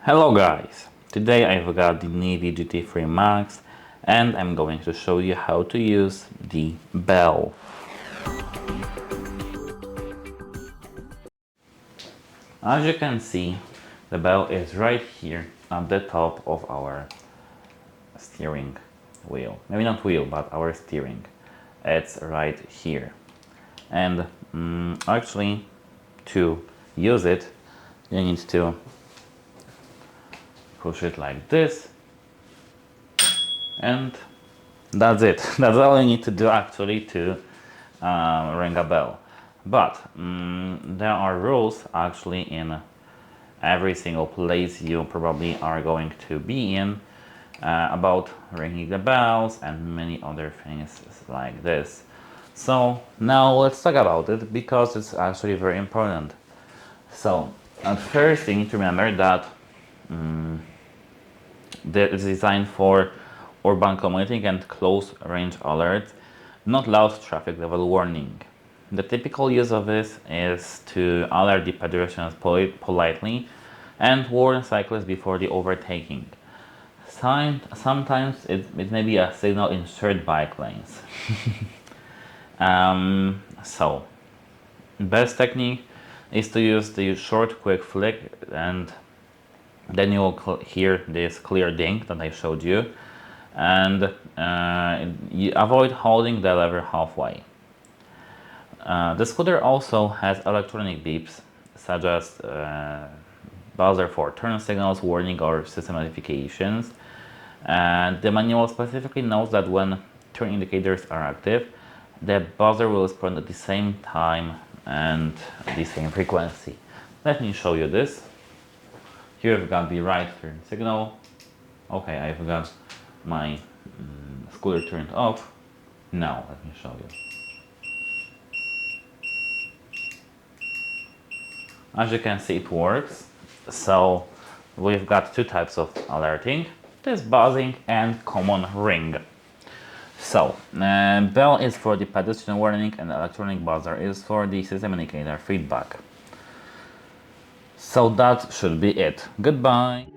Hello guys! Today I've got the NAVEE GT3 Max and I'm going to show you how to use the bell. As you can see, the bell is right here at the top of our steering wheel. Maybe not wheel, but our steering. It's right here. And actually, to use it, you need to push it like this, and that's it. That's all you need to do actually to ring a bell. But there are rules actually in every single place you probably are going to be in about ringing the bells and many other things like this. So now let's talk about it because it's actually very important. So at first you need to remember that that is designed for urban commuting and close range alerts, not loud traffic level warning. The typical use of this is to alert the pedestrians politely and warn cyclists before the overtaking. Sometimes it may be a signal in shared bike lanes. So, best technique is to use the short quick flick, and then you will hear this clear ding that I showed you, and you avoid holding the lever halfway. The scooter also has electronic beeps such as buzzer for turn signals, warning or system notifications, and the manual specifically notes that when turn indicators are active, the buzzer will respond at the same time and the same frequency. Let me show you this. Here I've got the right turn signal. Okay, I've got my scooter turned off. Now let me show you. As you can see, it works. So we've got two types of alerting. This buzzing and common ring. So bell is for the pedestrian warning and electronic buzzer is for the system indicator feedback. So that should be it. Goodbye.